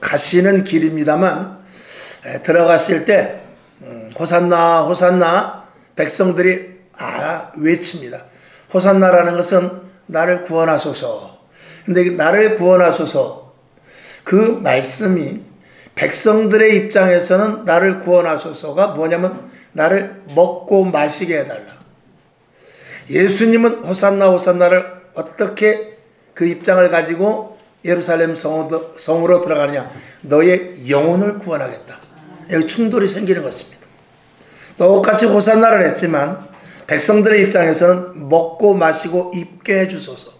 가시는 길입니다만 들어갔을 때 호산나 호산나 백성들이 외칩니다. 호산나라는 것은 나를 구원하소서. 근데 나를 구원하소서 그 말씀이 백성들의 입장에서는 나를 구원하소서가 뭐냐면 나를 먹고 마시게 해달라. 예수님은 호산나 호산나를 어떻게 그 입장을 가지고 예루살렘 성으로 들어가느냐. 너의 영혼을 구원하겠다. 여기 충돌이 생기는 것입니다. 똑같이 호산나를 했지만 백성들의 입장에서는 먹고 마시고 입게 해주소서.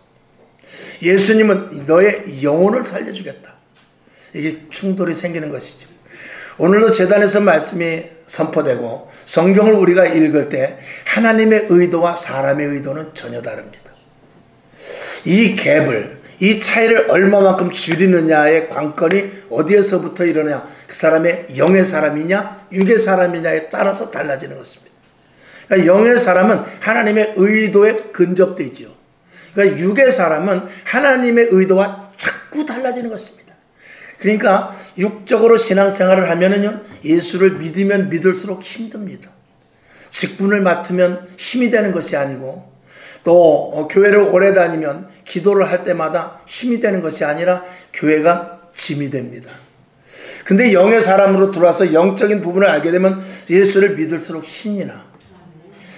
예수님은 너의 영혼을 살려주겠다. 이게 충돌이 생기는 것이죠. 오늘도 제단에서 말씀이 선포되고 성경을 우리가 읽을 때 하나님의 의도와 사람의 의도는 전혀 다릅니다. 이 갭을, 이 차이를 얼마만큼 줄이느냐의 관건이 어디에서부터 일어나냐. 그 사람의 영의 사람이냐 육의 사람이냐에 따라서 달라지는 것입니다. 그러니까 영의 사람은 하나님의 의도에 근접되어 있지요. 그러니까 육의 사람은 하나님의 의도와 자꾸 달라지는 것입니다. 그러니까 육적으로 신앙생활을 하면은요, 예수를 믿으면 믿을수록 힘듭니다. 직분을 맡으면 힘이 되는 것이 아니고, 또 교회를 오래 다니면 기도를 할 때마다 힘이 되는 것이 아니라 교회가 짐이 됩니다. 근데 영의 사람으로 들어와서 영적인 부분을 알게 되면 예수를 믿을수록 신이 나.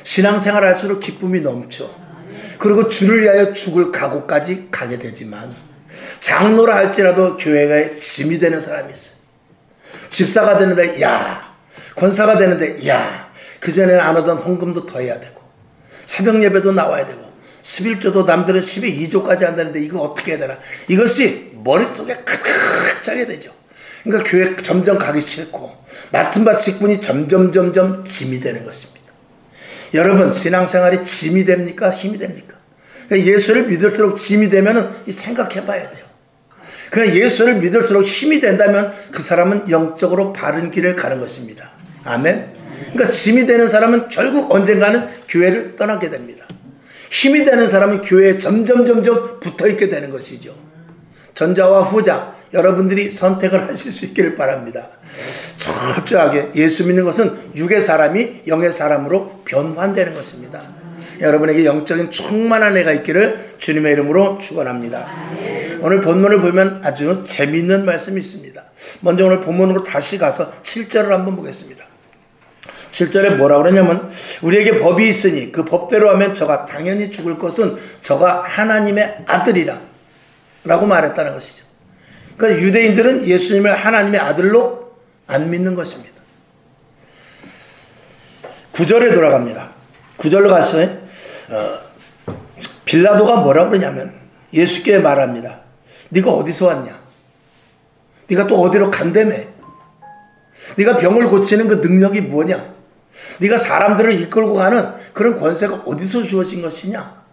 신앙생활을 할수록 기쁨이 넘쳐. 그리고 주를 위하여 죽을 각오까지 가게 되지만 장로라 할지라도 교회가 짐이 되는 사람이 있어요. 집사가 되는데 야, 권사가 되는데 야, 그전에는 안 하던 헌금도 더 해야 되고 새벽 예배도 나와야 되고 11조도 남들은 10에 2조까지 한다는데 이거 어떻게 해야 되나. 이것이 머릿속에 가득 차게 되죠. 그러니까 교회 점점 가기 싫고 맡은 바 직분이 점점 짐이 되는 것입니다. 여러분, 신앙생활이 짐이 됩니까? 힘이 됩니까? 예수를 믿을수록 짐이 되면 생각해 봐야 돼요. 그러나 예수를 믿을수록 힘이 된다면 그 사람은 영적으로 바른 길을 가는 것입니다. 아멘. 그러니까 짐이 되는 사람은 결국 언젠가는 교회를 떠나게 됩니다. 힘이 되는 사람은 교회에 점점 붙어 있게 되는 것이죠. 전자와 후자, 여러분들이 선택을 하실 수 있기를 바랍니다. 철저하게 예수 믿는 것은 육의 사람이 영의 사람으로 변환되는 것입니다. 여러분에게 영적인 충만한 애가 있기를 주님의 이름으로 축원합니다. 오늘 본문을 보면 아주 재미있는 말씀이 있습니다. 먼저 오늘 본문으로 다시 가서 7절을 한번 보겠습니다. 7절에 뭐라고 그러냐면 우리에게 법이 있으니 그 법대로 하면 저가 당연히 죽을 것은 저가 하나님의 아들이라 라고 말했다는 것이죠. 그러니까 유대인들은 예수님을 하나님의 아들로 안 믿는 것입니다. 9절에 돌아갑니다. 9절로 가서 빌라도가 뭐라고 그러냐면 예수께 말합니다. 네가 어디서 왔냐? 네가 또 어디로 간다며? 네가 병을 고치는 그 능력이 뭐냐? 네가 사람들을 이끌고 가는 그런 권세가 어디서 주어진 것이냐?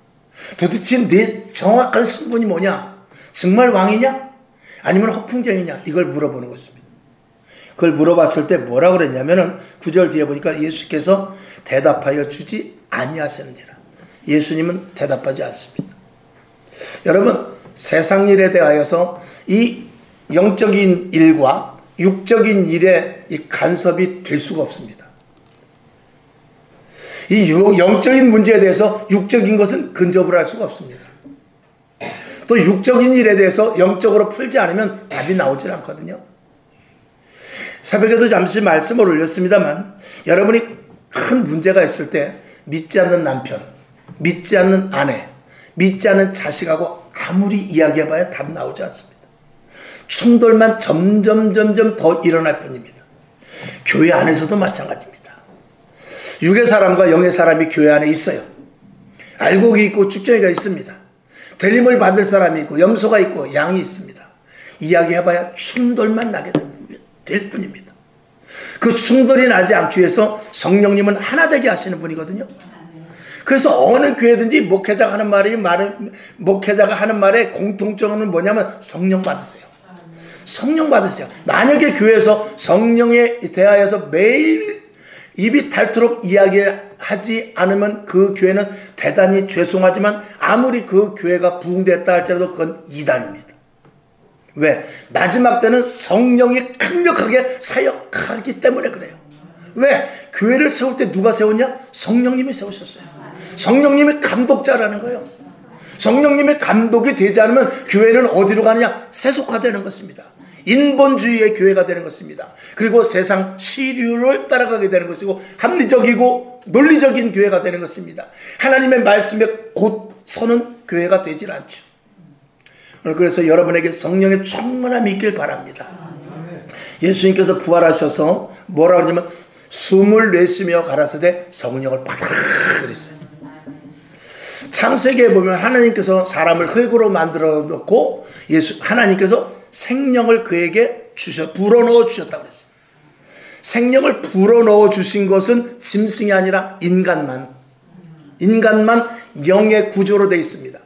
도대체 네 정확한 신분이 뭐냐? 정말 왕이냐? 아니면 허풍쟁이냐? 이걸 물어보는 것입니다. 그걸 물어봤을 때 뭐라고 그랬냐면은 9절 뒤에 보니까 예수께서 대답하여 주지 아니하시는지라. 예수님은 대답하지 않습니다. 여러분, 세상 일에 대하여서 이 영적인 일과 육적인 일에 이 간섭이 될 수가 없습니다. 이 영적인 문제에 대해서 육적인 것은 근접을 할 수가 없습니다. 또 육적인 일에 대해서 영적으로 풀지 않으면 답이 나오질 않거든요. 새벽에도 잠시 말씀을 올렸습니다만 여러분이 큰 문제가 있을 때 믿지 않는 남편, 믿지 않는 아내, 믿지 않는 자식하고 아무리 이야기해봐야 답 나오지 않습니다. 충돌만 점점 더 일어날 뿐입니다. 교회 안에서도 마찬가지입니다. 육의 사람과 영의 사람이 교회 안에 있어요. 알곡이 있고 쭉정이가 있습니다. 들림을 받을 사람이 있고 염소가 있고 양이 있습니다. 이야기해봐야 충돌만 나게 될 뿐입니다. 그 충돌이 나지 않기 위해서 성령님은 하나 되게 하시는 분이거든요. 그래서 어느 교회든지 목회자가 하는 말의 공통점은 뭐냐면 성령 받으세요. 성령 받으세요. 만약에 교회에서 성령에 대하여서 매일 입이 닳도록 이야기하지 않으면 그 교회는 대단히 죄송하지만 아무리 그 교회가 부흥됐다 할지라도 그건 이단입니다. 왜? 마지막 때는 성령이 강력하게 사역하기 때문에 그래요. 왜? 교회를 세울 때 누가 세웠냐? 성령님이 세우셨어요. 성령님이 감독자라는 거예요. 성령님의 감독이 되지 않으면 교회는 어디로 가느냐? 세속화되는 것입니다. 인본주의의 교회가 되는 것입니다. 그리고 세상 시류를 따라가게 되는 것이고 합리적이고 논리적인 교회가 되는 것입니다. 하나님의 말씀에 곧 서는 교회가 되질 않죠. 그래서 여러분에게 성령의 충만함이 있길 바랍니다. 예수님께서 부활하셔서 뭐라 그러냐면 숨을 내쉬며 가라사대 성령을 받아라 그랬어요. 창세기에 보면 하나님께서 사람을 흙으로 만들어 놓고 하나님께서 생명을 그에게 불어넣어 주셨다고 그랬어요. 생명을 불어넣어 주신 것은 짐승이 아니라 인간만 영의 구조로 되어 있습니다.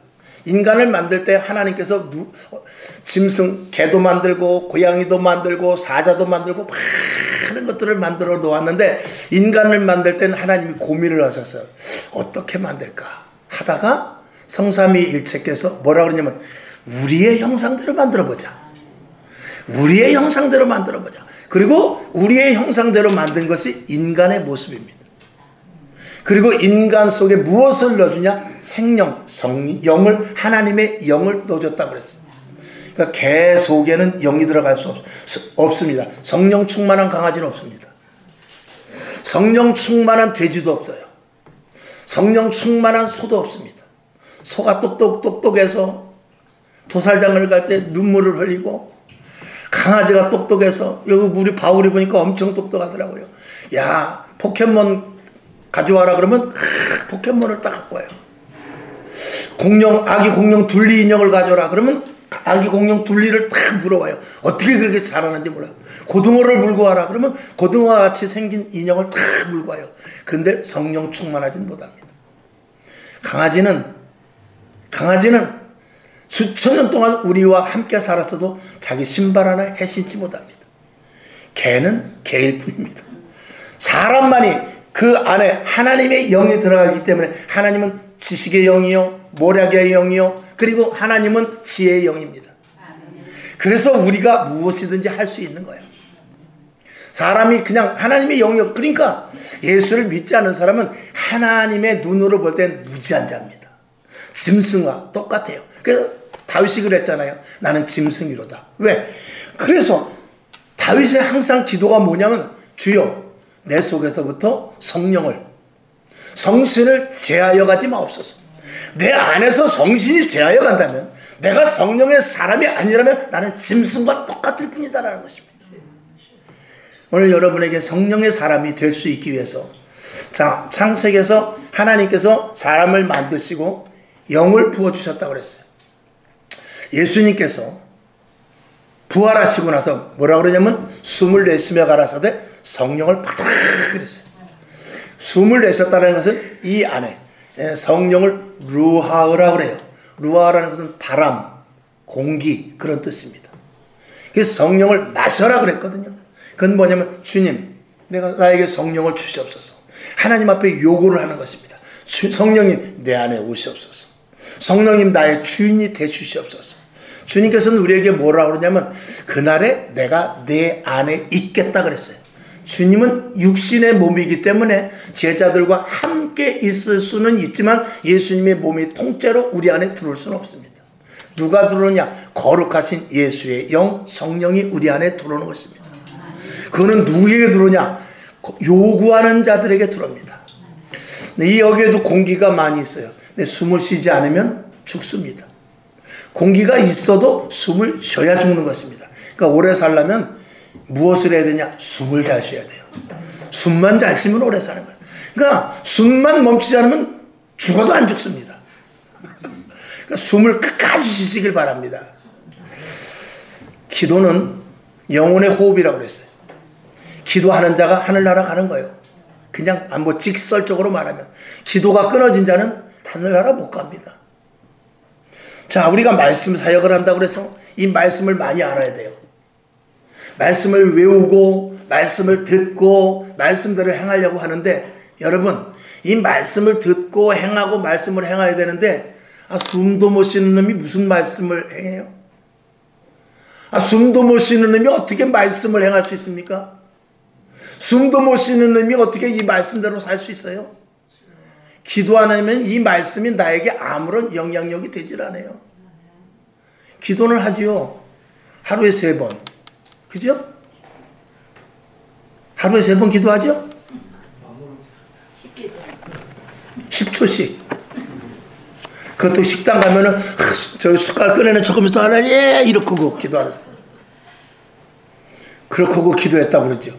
인간을 만들 때 하나님께서 짐승, 개도 만들고 고양이도 만들고 사자도 만들고 많은 것들을 만들어 놓았는데 인간을 만들 때는 하나님이 고민을 하셨어요. 어떻게 만들까 하다가 성삼위일체께서 뭐라 그러냐면 우리의 형상대로 만들어보자. 우리의 형상대로 만들어보자. 그리고 우리의 형상대로 만든 것이 인간의 모습입니다. 그리고 인간 속에 무엇을 넣어주냐? 생명, 영을, 하나님의 영을 넣어줬다고 그랬어요. 그러니까 개 속에는 영이 들어갈 수 없습니다. 성령 충만한 강아지는 없습니다. 성령 충만한 돼지도 없어요. 성령 충만한 소도 없습니다. 소가 똑똑해서 도살장을 갈 때 눈물을 흘리고 강아지가 똑똑해서 여기 우리 바울이 보니까 엄청 똑똑하더라고요. 야 포켓몬 가져와라 그러면 포켓몬을 딱 갖고 와요. 아기 공룡 둘리 인형을 가져와라 그러면 아기 공룡 둘리를 딱 물어와요. 어떻게 그렇게 잘하는지 몰라요. 고등어를 물고 와라 그러면 고등어와 같이 생긴 인형을 딱 물고 와요. 근데 성령 충만하진 못합니다. 강아지는 수천 년 동안 우리와 함께 살았어도 자기 신발 하나 해신지 못합니다. 개는 개일 뿐입니다. 사람만이 그 안에 하나님의 영이 들어가기 때문에 하나님은 지식의 영이요 모략의 영이요 그리고 하나님은 지혜의 영입니다. 그래서 우리가 무엇이든지 할 수 있는 거예요. 사람이 그냥 하나님의 영이요 그러니까 예수를 믿지 않는 사람은 하나님의 눈으로 볼 땐 무지한 자입니다. 짐승과 똑같아요. 그래서 다윗이 그랬잖아요. 나는 짐승이로다. 왜? 그래서 다윗의 항상 기도가 뭐냐면 주여 내 속에서부터 성신을 제하여 가지 마옵소서. 내 안에서 성신이 제하여 간다면 내가 성령의 사람이 아니라면 나는 짐승과 똑같을 뿐이다라는 것입니다. 오늘 여러분에게 성령의 사람이 될 수 있기 위해서 자 창세기에서 하나님께서 사람을 만드시고 영을 부어주셨다고 그랬어요. 예수님께서 부활하시고 나서 뭐라 그러냐면 숨을 내쉬며 가라사대 성령을 받아라 그랬어요. 숨을 내셨다는 것은 이 안에 성령을 루하으라 그래요. 루하라는 것은 바람, 공기 그런 뜻입니다. 그래서 성령을 마셔라 그랬거든요. 그건 뭐냐면 주님 나에게 성령을 주시옵소서. 하나님 앞에 요구를 하는 것입니다. 성령님 내 안에 오시옵소서. 성령님 나의 주인이 되주시옵소서. 주님께서는 우리에게 뭐라고 그러냐면 그날에 내가 내 안에 있겠다 그랬어요. 주님은 육신의 몸이기 때문에 제자들과 함께 있을 수는 있지만 예수님의 몸이 통째로 우리 안에 들어올 수는 없습니다. 누가 들어오냐? 거룩하신 예수의 영 성령이 우리 안에 들어오는 것입니다. 그거는 누구에게 들어오냐? 요구하는 자들에게 들어옵니다. 이 여기에도 공기가 많이 있어요. 근데 숨을 쉬지 않으면 죽습니다. 공기가 있어도 숨을 쉬어야 죽는 것입니다. 그러니까 오래 살려면 무엇을 해야 되냐? 숨을 잘 쉬어야 돼요. 숨만 잘 쉬면 오래 사는 거예요. 그러니까 숨만 멈추지 않으면 죽어도 안 죽습니다. 그러니까 숨을 끝까지 쉬시길 바랍니다. 기도는 영혼의 호흡이라고 그랬어요. 기도하는 자가 하늘나라 가는 거예요. 그냥 뭐 직설적으로 말하면 기도가 끊어진 자는 하늘나라 못 갑니다. 자, 우리가 말씀 사역을 한다고 해서 이 말씀을 많이 알아야 돼요. 말씀을 외우고 말씀을 듣고 말씀대로 행하려고 하는데 여러분 이 말씀을 듣고 행하고 말씀을 행해야 되는데 숨도 못 쉬는 놈이 무슨 말씀을 행해요? 숨도 못 쉬는 놈이 어떻게 말씀을 행할 수 있습니까? 숨도 못 쉬는 놈이 어떻게 이 말씀대로 살 수 있어요? 기도 안 하면 이 말씀이 나에게 아무런 영향력이 되질 않아요. 기도는 하지요. 하루에 3번. 그죠? 하루에 3번 기도하죠? 10초씩. 그것도 식당 가면은 저 숟갈 꺼내는 조금 있어 하나님 이렇게 하고 기도하는 사람. 그렇게 하고 기도했다고 그러죠.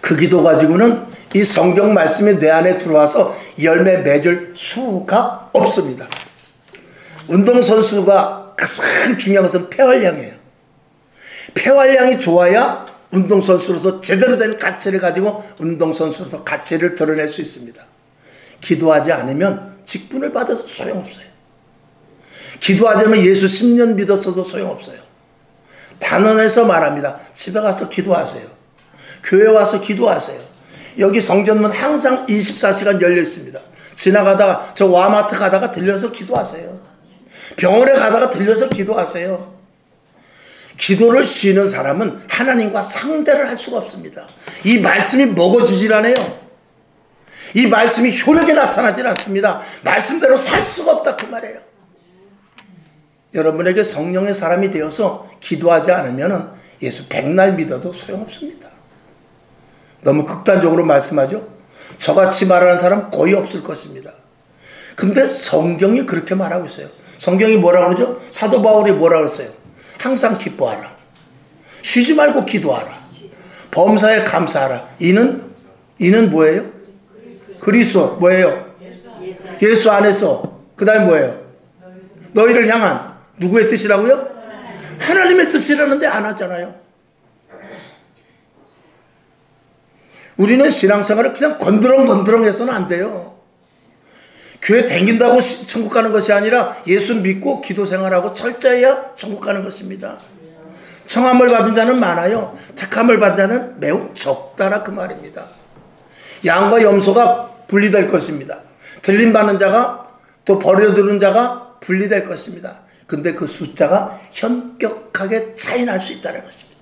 그 기도 가지고는 이 성경 말씀이 내 안에 들어와서 열매 맺을 수가 없습니다. 운동선수가 가장 중요한 것은 폐활량이에요. 폐활량이 좋아야 운동선수로서 제대로 된 가치를 가지고 운동선수로서 가치를 드러낼 수 있습니다. 기도하지 않으면 직분을 받아서 소용없어요. 기도하지 않으면 예수 10년 믿었어도 소용없어요. 단언해서 말합니다. 집에 가서 기도하세요. 교회 와서 기도하세요. 여기 성전문 항상 24시간 열려 있습니다. 지나가다가 저 와마트 가다가 들려서 기도하세요. 병원에 가다가 들려서 기도하세요. 기도를 쉬는 사람은 하나님과 상대를 할 수가 없습니다. 이 말씀이 먹어주질 않아요. 이 말씀이 효력에 나타나질 않습니다. 말씀대로 살 수가 없다 그 말이에요. 여러분에게 성령의 사람이 되어서 기도하지 않으면 예수 100날 믿어도 소용없습니다. 너무 극단적으로 말씀하죠. 저같이 말하는 사람 거의 없을 것입니다. 근데 성경이 그렇게 말하고 있어요. 성경이 뭐라고 그러죠? 사도 바울이 뭐라고 했어요? 항상 기뻐하라. 쉬지 말고 기도하라. 범사에 감사하라. 이는 뭐예요? 그리스도 뭐예요? 예수 안에서. 그 다음에 뭐예요? 너희를 향한 누구의 뜻이라고요? 하나님의 뜻이라는데 안 하잖아요. 우리는 신앙생활을 그냥 건드렁건드렁 해서는 안 돼요. 교회 다닌다고 천국 가는 것이 아니라 예수 믿고 기도 생활하고 철저해야 천국 가는 것입니다. 청함을 받은 자는 많아요. 택함을 받은 자는 매우 적다라 그 말입니다. 양과 염소가 분리될 것입니다. 들림받는 자가 또 버려두는 자가 분리될 것입니다. 근데 그 숫자가 현격하게 차이 날 수 있다는 것입니다.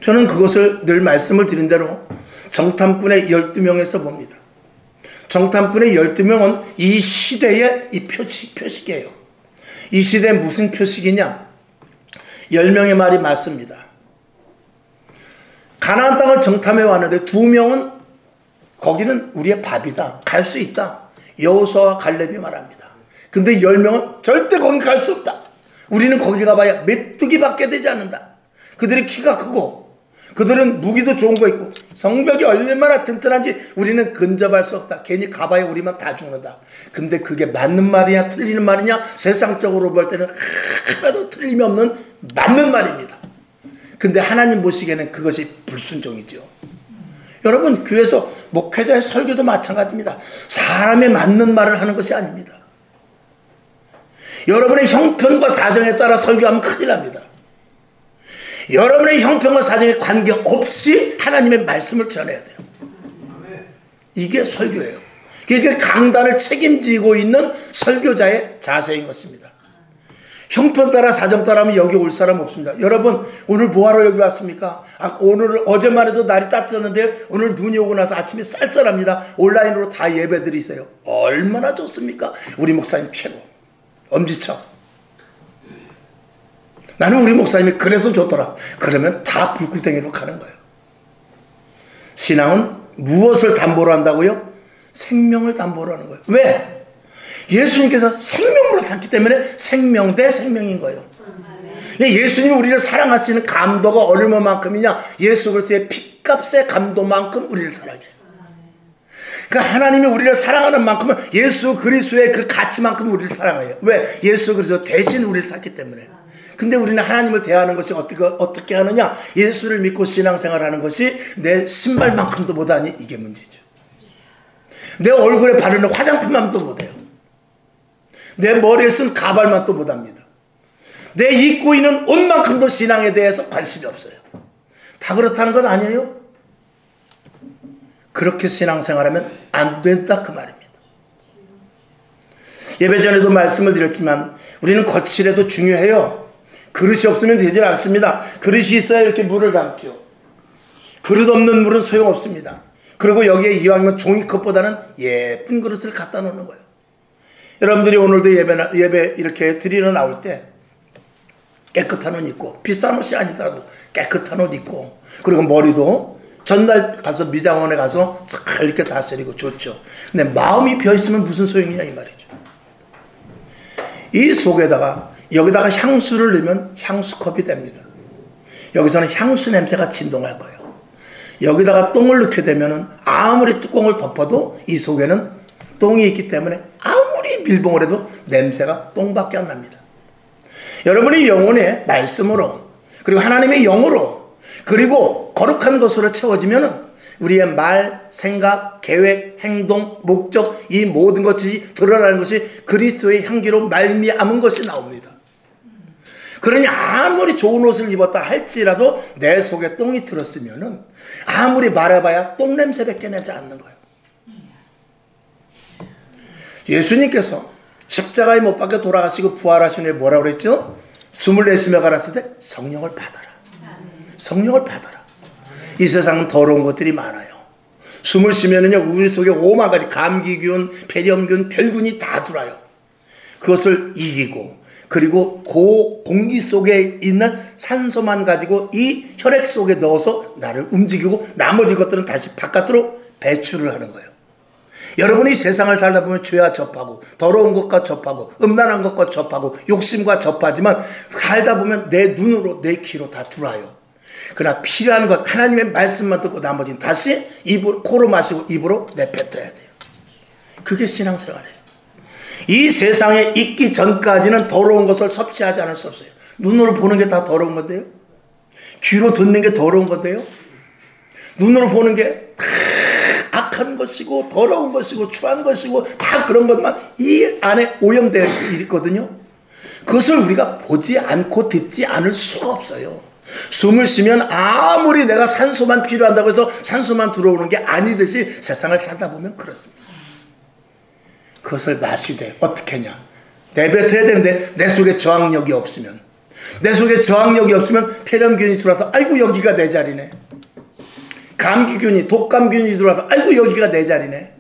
저는 그것을 늘 말씀을 드린 대로 정탐꾼의 12명에서 봅니다. 정탐꾼의 12명은 이 시대의 이 표식이에요. 이 시대에 무슨 표식이냐? 10명의 말이 맞습니다. 가나안 땅을 정탐해 왔는데 2명은 거기는 우리의 밥이다. 갈 수 있다. 여호수아와 갈렙이 말합니다. 근데 10명은 절대 거기 갈 수 없다. 우리는 거기 가봐야 메뚜기밖에 되지 않는다. 그들의 키가 크고 그들은 무기도 좋은 거 있고 성벽이 얼마나 튼튼한지 우리는 근접할 수 없다. 괜히 가봐야 우리만 다 죽는다. 근데 그게 맞는 말이냐 틀리는 말이냐 세상적으로 볼 때는 하나도 틀림이 없는 맞는 말입니다. 근데 하나님 보시기에는 그것이 불순종이죠. 여러분 교회에서 목회자의 설교도 마찬가지입니다. 사람의 맞는 말을 하는 것이 아닙니다. 여러분의 형편과 사정에 따라 설교하면 큰일 납니다. 여러분의 형편과 사정에 관계없이 하나님의 말씀을 전해야 돼요. 이게 설교예요. 그게 강단을 책임지고 있는 설교자의 자세인 것입니다. 형편 따라 사정 따라 하면 여기 올 사람 없습니다. 여러분 오늘 뭐하러 여기 왔습니까? 어제만 해도 날이 따뜻했는데 오늘 눈이 오고 나서 아침에 쌀쌀합니다. 온라인으로 다 예배 드리세요. 얼마나 좋습니까? 우리 목사님 최고. 엄지척. 나는 우리 목사님이 그래서 좋더라. 그러면 다 불구덩이로 가는 거예요. 신앙은 무엇을 담보로 한다고요? 생명을 담보로 하는 거예요. 왜? 예수님께서 생명으로 샀기 때문에 생명 대 생명인 거예요. 예수님이 우리를 사랑하시는 감도가 얼마만큼이냐? 예수 그리스도의 피값의 감도만큼 우리를 사랑해요. 그러니까 하나님이 우리를 사랑하는 만큼은 예수 그리스도의 그 가치만큼 우리를 사랑해요. 왜? 예수 그리스도 대신 우리를 샀기 때문에. 근데 우리는 하나님을 대하는 것이 어떻게 하느냐? 예수를 믿고 신앙생활하는 것이 내 신발만큼도 못하니 이게 문제죠. 내 얼굴에 바르는 화장품만도 못해요. 내 머리에 쓴 가발만 또 못합니다. 내 입고 있는 옷만큼도 신앙에 대해서 관심이 없어요. 다 그렇다는 건 아니에요? 그렇게 신앙생활하면 안 된다 그 말입니다. 예배 전에도 말씀을 드렸지만 우리는 거칠해도 중요해요. 그릇이 없으면 되질 않습니다. 그릇이 있어야 이렇게 물을 담죠. 그릇 없는 물은 소용없습니다. 그리고 여기에 이왕이면 종이컵보다는 예쁜 그릇을 갖다 놓는 거예요. 여러분들이 오늘도 예배 이렇게 드리러 나올 때 깨끗한 옷 입고, 비싼 옷이 아니더라도 깨끗한 옷 입고, 그리고 머리도 전날 가서 미장원에 가서 잘 이렇게 다스리고 좋죠. 근데 마음이 비어있으면 무슨 소용이냐 이 말이죠. 이 속에다가 여기다가 향수를 넣으면 향수컵이 됩니다. 여기서는 향수 냄새가 진동할 거예요. 여기다가 똥을 넣게 되면은 아무리 뚜껑을 덮어도 이 속에는 똥이 있기 때문에 아무리 밀봉을 해도 냄새가 똥밖에 안 납니다. 여러분이 영혼의 말씀으로, 그리고 하나님의 영으로, 그리고 거룩한 것으로 채워지면은 우리의 말, 생각, 계획, 행동, 목적, 이 모든 것이 드러나는 것이 그리스도의 향기로 말미암은 것이 나옵니다. 그러니 아무리 좋은 옷을 입었다 할지라도 내 속에 똥이 들었으면은 아무리 말해봐야 똥 냄새밖에 나지 않는 거예요. 예수님께서 십자가에 못 박혀 돌아가시고 부활하신 후에 뭐라고 그랬죠? 숨을 내쉬며 가라사대 때 성령을 받아라. 성령을 받아라. 이 세상은 더러운 것들이 많아요. 숨을 쉬면은요, 우리 속에 5만 가지 감기균, 폐렴균, 별균이 다 들어와요. 그것을 이기고, 그리고 공기 속에 있는 산소만 가지고 이 혈액 속에 넣어서 나를 움직이고 나머지 것들은 다시 바깥으로 배출을 하는 거예요. 여러분이 세상을 살다 보면 죄와 접하고 더러운 것과 접하고 음란한 것과 접하고 욕심과 접하지만 살다 보면 내 눈으로 내 귀로 다 들어와요. 그러나 필요한 것 하나님의 말씀만 듣고 나머지는 다시 코로 마시고 입으로 내뱉어야 돼요. 그게 신앙생활이에요. 이 세상에 있기 전까지는 더러운 것을 섭취하지 않을 수 없어요. 눈으로 보는 게 다 더러운 건데요. 귀로 듣는 게 더러운 건데요. 눈으로 보는 게 다 악한 것이고 더러운 것이고 추한 것이고 다 그런 것만 이 안에 오염되어 있거든요. 그것을 우리가 보지 않고 듣지 않을 수가 없어요. 숨을 쉬면 아무리 내가 산소만 필요한다고 해서 산소만 들어오는 게 아니듯이 세상을 살다 보면 그렇습니다. 그것을 마시되 어떻게 하냐, 내뱉어야 되는데 내 속에 저항력이 없으면, 내 속에 저항력이 없으면 폐렴균이 들어와서 아이고 여기가 내 자리네, 감기균이 독감균이 들어와서 아이고 여기가 내 자리네.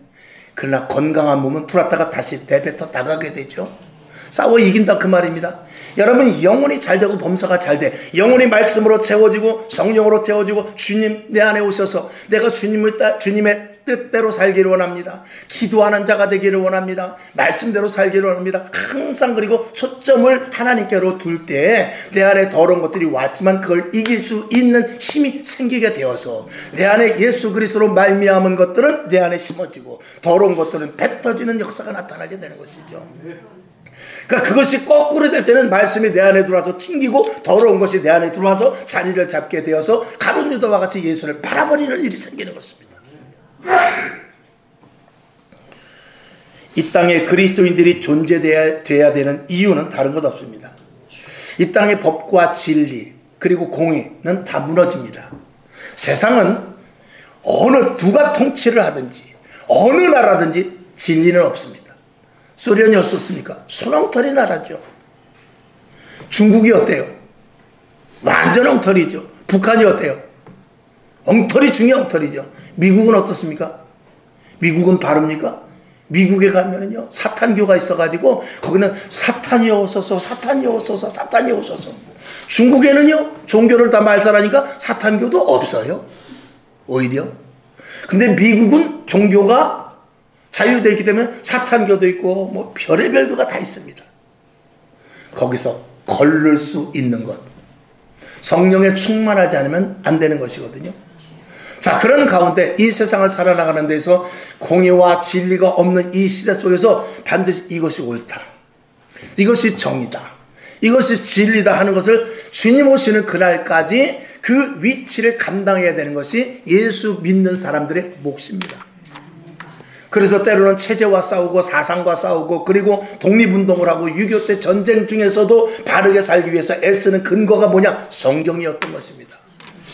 그러나 건강한 몸은 들어왔다가 다시 내뱉어 나가게 되죠. 싸워 이긴다 그 말입니다. 여러분 영혼이 잘 되고 범사가 잘 돼, 영혼이 말씀으로 채워지고 성령으로 채워지고 주님 내 안에 오셔서 내가 주님의 뜻대로 살기를 원합니다. 기도하는 자가 되기를 원합니다. 말씀대로 살기를 원합니다. 항상 그리고 초점을 하나님께로 둘 때 내 안에 더러운 것들이 왔지만 그걸 이길 수 있는 힘이 생기게 되어서 내 안에 예수 그리스도로 말미암은 것들은 내 안에 심어지고 더러운 것들은 뱉어지는 역사가 나타나게 되는 것이죠. 그러니까 그것이 거꾸로 될 때는 말씀이 내 안에 들어와서 튕기고 더러운 것이 내 안에 들어와서 자리를 잡게 되어서 가룟 유다와 같이 예수를 팔아버리는 일이 생기는 것입니다. 이 땅에 그리스도인들이 존재돼야 되는 이유는 다른 것 없습니다. 이 땅의 법과 진리 그리고 공의는 다 무너집니다. 세상은 누가 통치를 하든지 어느 나라든지 진리는 없습니다. 소련이 어떻습니까? 순엉터리 나라죠. 중국이 어때요? 완전 엉터리죠. 북한이 어때요? 엉터리 중에 엉터리죠. 미국은 어떻습니까? 미국은 바릅니까? 미국에 가면은요, 사탄교가 있어가지고, 거기는 사탄이 오소서, 사탄이 오소서, 사탄이 오소서. 중국에는요, 종교를 다 말살하니까 사탄교도 없어요. 오히려. 근데 미국은 종교가 자유되어 있기 때문에 사탄교도 있고, 뭐, 별의별 교가 다 있습니다. 거기서 걸릴 수 있는 것. 성령에 충만하지 않으면 안 되는 것이거든요. 자, 그런 가운데 이 세상을 살아나가는 데서 공의와 진리가 없는 이 시대 속에서 반드시 이것이 옳다, 이것이 정의다, 이것이 진리다 하는 것을 주님 오시는 그날까지 그 위치를 감당해야 되는 것이 예수 믿는 사람들의 몫입니다. 그래서 때로는 체제와 싸우고 사상과 싸우고 그리고 독립운동을 하고 6.25 때 전쟁 중에서도 바르게 살기 위해서 애쓰는 근거가 뭐냐? 성경이었던 것입니다.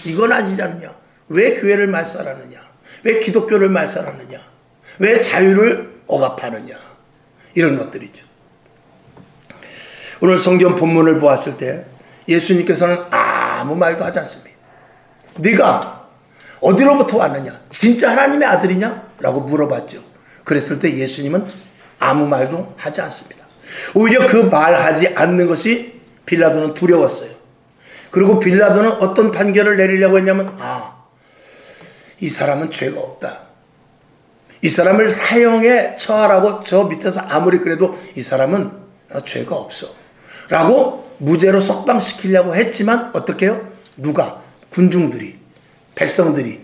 이건 아니지 않냐? 왜 교회를 말살하느냐? 왜 기독교를 말살하느냐? 왜 자유를 억압하느냐? 이런 것들이죠. 오늘 성경 본문을 보았을 때 예수님께서는 아무 말도 하지 않습니다. 네가 어디로부터 왔느냐? 진짜 하나님의 아들이냐? 라고 물어봤죠. 그랬을 때 예수님은 아무 말도 하지 않습니다. 오히려 그 말하지 않는 것이 빌라도는 두려웠어요. 그리고 빌라도는 어떤 판결을 내리려고 했냐면, 이 사람은 죄가 없다. 이 사람을 사형에 처하라고 저 밑에서 아무리 그래도 이 사람은 죄가 없어. 라고 무죄로 석방시키려고 했지만 어떻게 해요? 누가? 군중들이, 백성들이,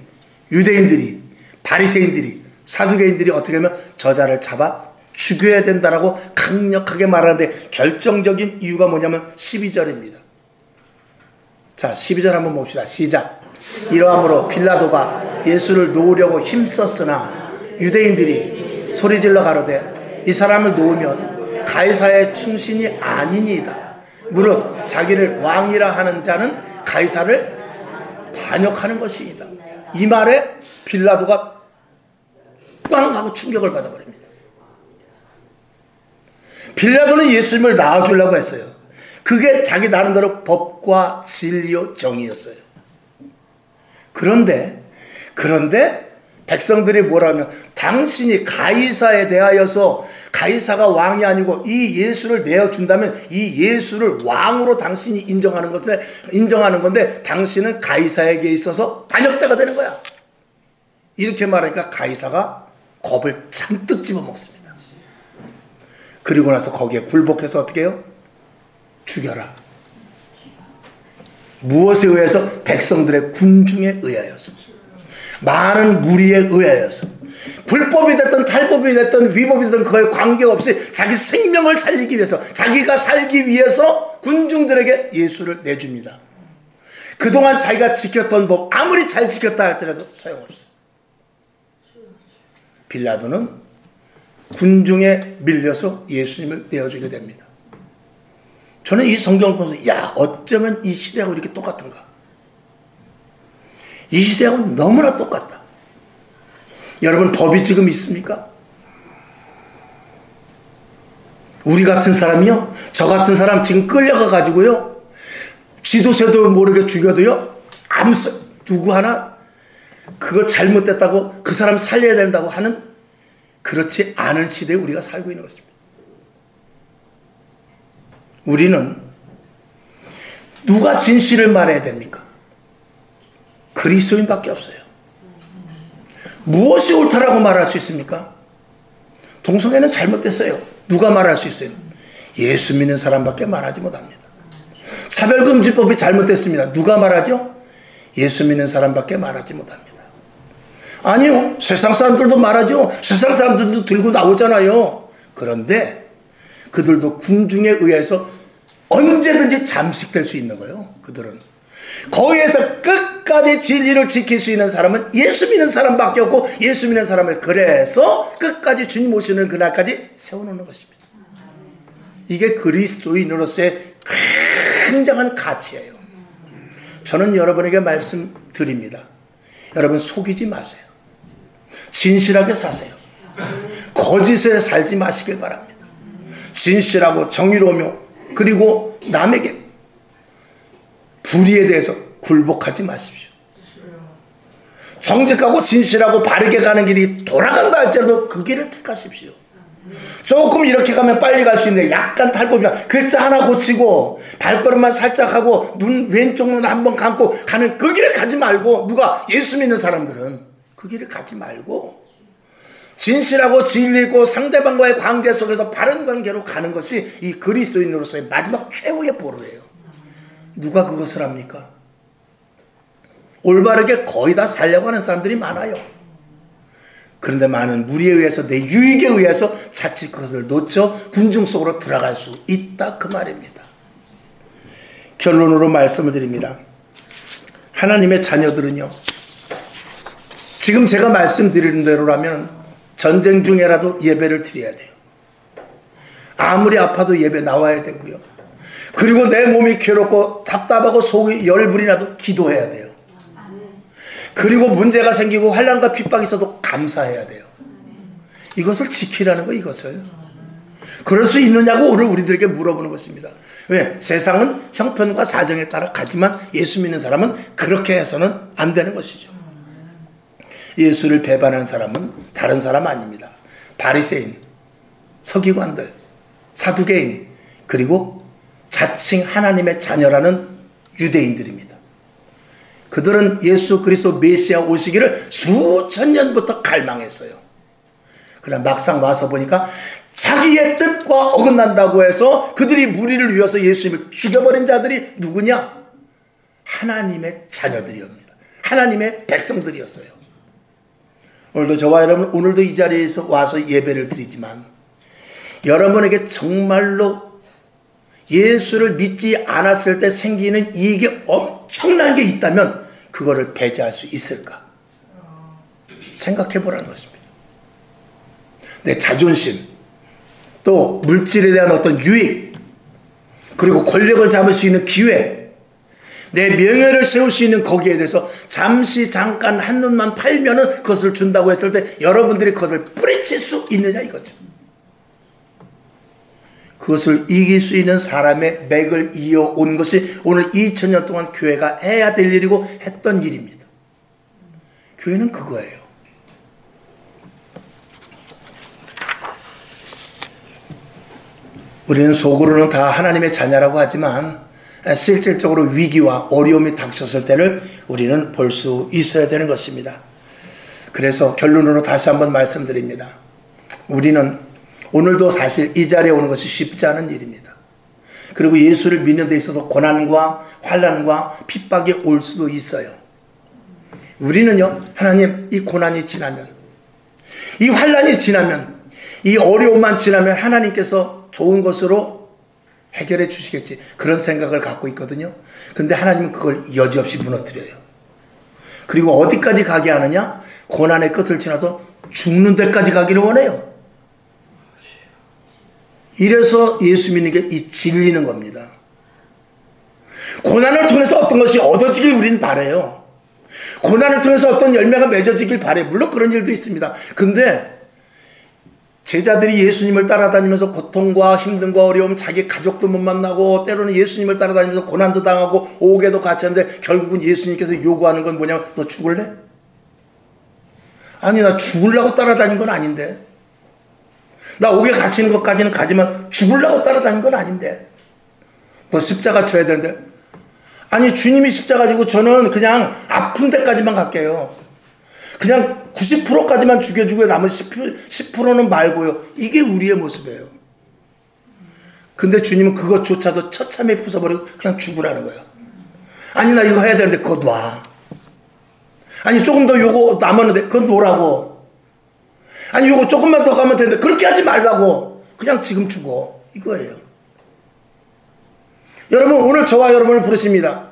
유대인들이, 바리새인들이, 사두개인들이 어떻게 하면 저자를 잡아 죽여야 된다라고 강력하게 말하는데 결정적인 이유가 뭐냐면 12절입니다. 자, 12절 한번 봅시다. 시작. 이러함으로 빌라도가 예수를 놓으려고 힘썼으나 유대인들이 소리질러 가로되 이 사람을 놓으면 가이사의 충신이 아니니이다. 무릇 자기를 왕이라 하는 자는 가이사를 반역하는 것이니이다. 이 말에 빌라도가 꽝 하고 충격을 받아버립니다. 빌라도는 예수님을 낳아주려고 했어요. 그게 자기 나름대로 법과 진리요 정의였어요. 그런데 백성들이 뭐라 하면 당신이 가이사에 대하여서 가이사가 왕이 아니고 이 예수를 내어준다면 이 예수를 왕으로 당신이 인정하는 건데 당신은 가이사에게 있어서 반역자가 되는 거야. 이렇게 말하니까 가이사가 겁을 잔뜩 집어먹습니다. 그리고 나서 거기에 굴복해서 어떻게 해요? 죽여라. 무엇에 의해서? 백성들의 군중에 의하여서, 많은 무리에 의하여서, 불법이 됐든 탈법이 됐든 위법이 됐든 그거에 관계없이 자기 생명을 살리기 위해서, 자기가 살기 위해서 군중들에게 예수를 내줍니다. 그동안 자기가 지켰던 법 아무리 잘 지켰다 할지라도 소용없어. 빌라도는 군중에 밀려서 예수님을 내어주게 됩니다. 저는 이 성경을 보면서 어쩌면 이 시대하고 이렇게 똑같은가. 이 시대하고는 너무나 똑같다. 여러분, 법이 지금 있습니까? 우리 같은 사람이요, 저 같은 사람 지금 끌려가 가지고요, 쥐도 새도 모르게 죽여도요, 누구 하나 그걸 잘못됐다고 그 사람 살려야 된다고 하는 그렇지 않은 시대에 우리가 살고 있는 것입니다. 우리는 누가 진실을 말해야 됩니까? 그리스도인밖에 없어요. 무엇이 옳다라고 말할 수 있습니까? 동성애는 잘못됐어요. 누가 말할 수 있어요? 예수 믿는 사람밖에 말하지 못합니다. 차별금지법이 잘못됐습니다. 누가 말하죠? 예수 믿는 사람밖에 말하지 못합니다. 아니요, 세상 사람들도 말하죠. 세상 사람들도 들고 나오잖아요. 그런데 그들도 군중에 의해서 언제든지 잠식될 수 있는 거예요. 그들은 거기에서 끝까지 진리를 지킬 수 있는 사람은 예수 믿는 사람밖에 없고, 예수 믿는 사람을 그래서 끝까지 주님 오시는 그날까지 세워놓는 것입니다. 이게 그리스도인으로서의 굉장한 가치예요. 저는 여러분에게 말씀드립니다. 여러분, 속이지 마세요. 진실하게 사세요. 거짓에 살지 마시길 바랍니다. 진실하고 정의로우며, 그리고 남에게 불의에 대해서 굴복하지 마십시오. 정직하고 진실하고 바르게 가는 길이 돌아간다 할지라도 그 길을 택하십시오. 조금 이렇게 가면 빨리 갈 수 있는데 약간 탈법이나 글자 하나 고치고 발걸음만 살짝 하고 눈 왼쪽 눈 한번 감고 가는 그 길을 가지 말고, 누가? 예수 믿는 사람들은 그 길을 가지 말고 진실하고 진리 있고 상대방과의 관계 속에서 바른 관계로 가는 것이 이 그리스도인으로서의 마지막 최후의 보루예요. 누가 그것을 합니까? 올바르게 거의 다 살려고 하는 사람들이 많아요. 그런데 많은 무리에 의해서, 내 유익에 의해서 자칫 그것을 놓쳐 군중 속으로 들어갈 수 있다, 그 말입니다. 결론으로 말씀을 드립니다. 하나님의 자녀들은요, 지금 제가 말씀드리는 대로라면 전쟁 중에라도 예배를 드려야 돼요. 아무리 아파도 예배 나와야 되고요. 그리고 내 몸이 괴롭고 답답하고 속이 열불이 나도 기도해야 돼요. 그리고 문제가 생기고 환난과 핍박이 있어도 감사해야 돼요. 이것을 지키라는 거, 이것을. 그럴 수 있느냐고 오늘 우리들에게 물어보는 것입니다. 왜? 세상은 형편과 사정에 따라 가지만 예수 믿는 사람은 그렇게 해서는 안 되는 것이죠. 예수를 배반한 사람은 다른 사람 아닙니다. 바리새인, 서기관들, 사두개인, 그리고 자칭 하나님의 자녀라는 유대인들입니다. 그들은 예수 그리스도 메시아 오시기를 수천 년부터 갈망했어요. 그러나 막상 와서 보니까 자기의 뜻과 어긋난다고 해서 그들이 무리를 위해서 예수님을 죽여버린 자들이 누구냐? 하나님의 자녀들이옵니다. 하나님의 백성들이었어요. 오늘도 저와 여러분, 오늘도 이 자리에서 와서 예배를 드리지만 여러분에게 정말로 예수를 믿지 않았을 때 생기는 이익이 엄청난 게 있다면 그거를 배제할 수 있을까? 생각해 보라는 것입니다. 내 자존심, 또 물질에 대한 어떤 유익, 그리고 권력을 잡을 수 있는 기회, 내 명예를 세울 수 있는 거기에 대해서 잠시 잠깐 한눈만 팔면은 그것을 준다고 했을 때 여러분들이 그것을 뿌리칠 수 있느냐 이거죠. 그것을 이길 수 있는 사람의 맥을 이어온 것이 오늘 2000년 동안 교회가 해야 될 일이고 했던 일입니다. 교회는 그거예요. 우리는 속으로는 다 하나님의 자녀라고 하지만 실질적으로 위기와 어려움이 닥쳤을 때를 우리는 볼 수 있어야 되는 것입니다. 그래서 결론으로 다시 한번 말씀드립니다. 우리는 오늘도 사실 이 자리에 오는 것이 쉽지 않은 일입니다. 그리고 예수를 믿는 데 있어서 고난과 환난과 핍박이 올 수도 있어요. 우리는요, 하나님, 이 고난이 지나면, 이 환난이 지나면, 이 어려움만 지나면 하나님께서 좋은 것으로 해결해 주시겠지, 그런 생각을 갖고 있거든요. 근데 하나님은 그걸 여지없이 무너뜨려요. 그리고 어디까지 가게 하느냐? 고난의 끝을 지나서 죽는 데까지 가기를 원해요. 이래서 예수 믿는 게 이 진리는 겁니다. 고난을 통해서 어떤 것이 얻어지길 우리는 바라요. 고난을 통해서 어떤 열매가 맺어지길 바라요. 물론 그런 일도 있습니다. 근데 제자들이 예수님을 따라다니면서 고통과 힘듦과 어려움, 자기 가족도 못 만나고 때로는 예수님을 따라다니면서 고난도 당하고 옥에도 갇혔는데 결국은 예수님께서 요구하는 건 뭐냐면 너 죽을래? 아니, 나 죽으려고 따라다닌 건 아닌데. 나 옥에 갇히는 것까지는 가지만 죽으려고 따라다닌 건 아닌데. 너 십자가 쳐야 되는데. 아니, 주님이 십자가 지고 저는 그냥 아픈 데까지만 갈게요. 그냥 90%까지만 죽여주고 남은 10%는 말고요. 이게 우리의 모습이에요. 근데 주님은 그것조차도 처참히 부숴버리고 그냥 죽으라는 거예요. 아니, 나 이거 해야 되는데 그거 놔. 아니, 조금 더 요거 남았는데 그거 놓으라고. 아니, 요거 조금만 더 가면 되는데 그렇게 하지 말라고. 그냥 지금 죽어. 이거예요. 여러분, 오늘 저와 여러분을 부르십니다.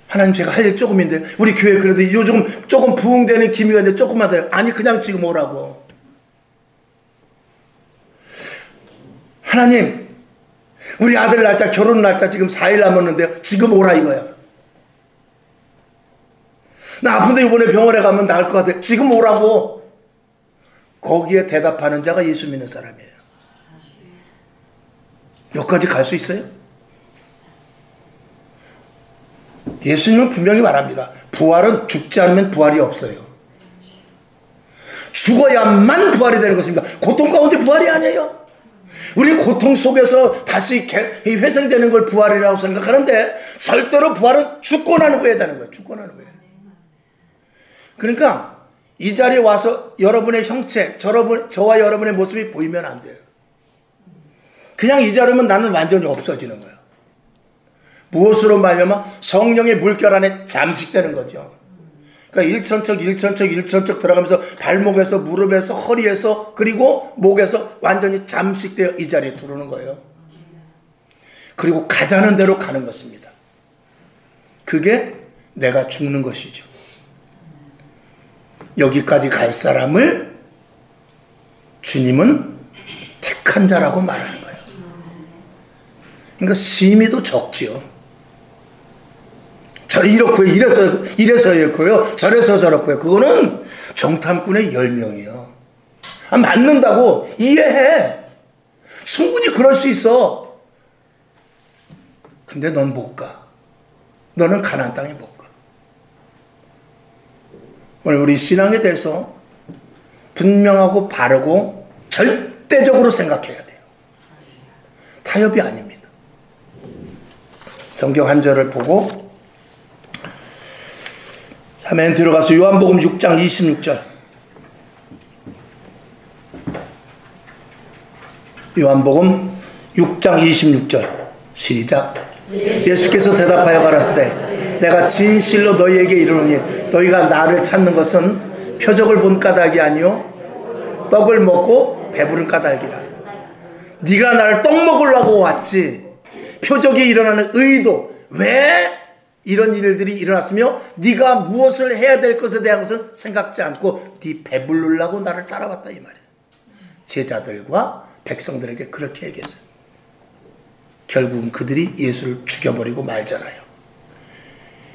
하나님, 제가 할 일 조금인데 우리 교회 그래도 요즘 조금 부흥되는 기미가 있는데 조금만 더요. 아니, 그냥 지금 오라고. 하나님, 우리 아들 날짜, 결혼 날짜 지금 4일 남았는데요. 지금 오라 이거야. 나 아픈데 이번에 병원에 가면 나을 것 같아. 지금 오라고. 거기에 대답하는 자가 예수 믿는 사람이에요. 여기까지 갈 수 있어요? 예수님은 분명히 말합니다. 부활은 죽지 않으면 부활이 없어요. 죽어야만 부활이 되는 것입니다. 고통 가운데 부활이 아니에요. 우리는 고통 속에서 다시 회생되는 걸 부활이라고 생각하는데 절대로 부활은 죽고 난 후에 되는 거예요. 죽고 난 후에. 그러니까 이 자리에 와서 여러분의 형체, 저와 여러분의 모습이 보이면 안 돼요. 그냥 이 자리면 나는 완전히 없어지는 거예요. 무엇으로 말미암아? 성령의 물결 안에 잠식되는 거죠. 그러니까 일천척 들어가면서 발목에서 무릎에서 허리에서 그리고 목에서 완전히 잠식되어 이 자리에 들어오는 거예요. 그리고 가자는 대로 가는 것입니다. 그게 내가 죽는 것이죠. 여기까지 갈 사람을 주님은 택한 자라고 말하는 거예요. 그러니까 심의도 적지요. 이렇고요, 이래서 이렇고요, 저래서 저렇고요. 그거는 정탐꾼의 10명이에요. 맞는다고 이해해. 충분히 그럴 수 있어. 근데 넌 못 가. 너는 가나안 땅에 못 가. 오늘 우리 신앙에 대해서 분명하고 바르고 절대적으로 생각해야 돼요. 타협이 아닙니다. 성경 한 절을 보고 아멘. 들어가서 요한복음 6장 26절. 요한복음 6장 26절 시작. 예수께서 대답하여 가라사대 내가 진실로 너희에게 이르노니 너희가 나를 찾는 것은 표적을 본 까닭이 아니요 떡을 먹고 배부른 까닭이라. 네가 나를 떡 먹으려고 왔지 표적이 일어나는 의도 왜 이런 일들이 일어났으며 네가 무엇을 해야 될 것에 대한 것은 생각지 않고 네 배부르려고 나를 따라왔다 이 말이에요. 제자들과 백성들에게 그렇게 얘기했어요. 결국은 그들이 예수를 죽여버리고 말잖아요.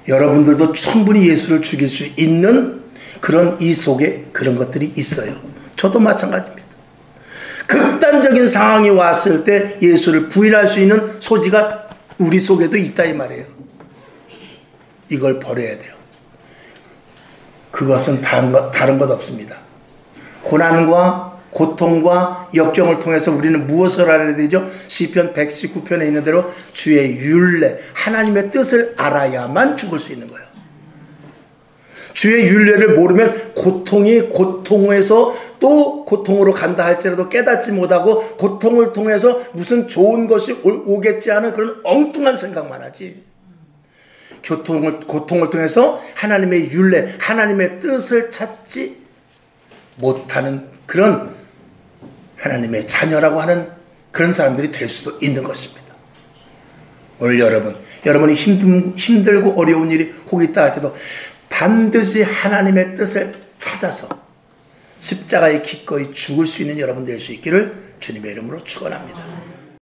여러분들도 충분히 예수를 죽일 수 있는 그런 이 속에 그런 것들이 있어요. 저도 마찬가지입니다. 극단적인 상황이 왔을 때 예수를 부인할 수 있는 소지가 우리 속에도 있다 이 말이에요. 이걸 버려야 돼요. 그것은 다른 것 없습니다. 고난과 고통과 역경을 통해서 우리는 무엇을 알아야 되죠? 시편 119편에 있는 대로 주의 율례, 하나님의 뜻을 알아야만 죽을 수 있는 거예요. 주의 율례를 모르면 고통이 고통에서 또 고통으로 간다 할지라도 깨닫지 못하고 고통을 통해서 무슨 좋은 것이 오겠지 하는 그런 엉뚱한 생각만 하지. 고통을 통해서 하나님의 율례, 하나님의 뜻을 찾지 못하는 그런 하나님의 자녀라고 하는 그런 사람들이 될 수도 있는 것입니다. 오늘 여러분이 힘들고 어려운 일이 혹 있다 할 때도 반드시 하나님의 뜻을 찾아서 십자가에 기꺼이 죽을 수 있는 여러분 될 수 있기를 주님의 이름으로 축원합니다.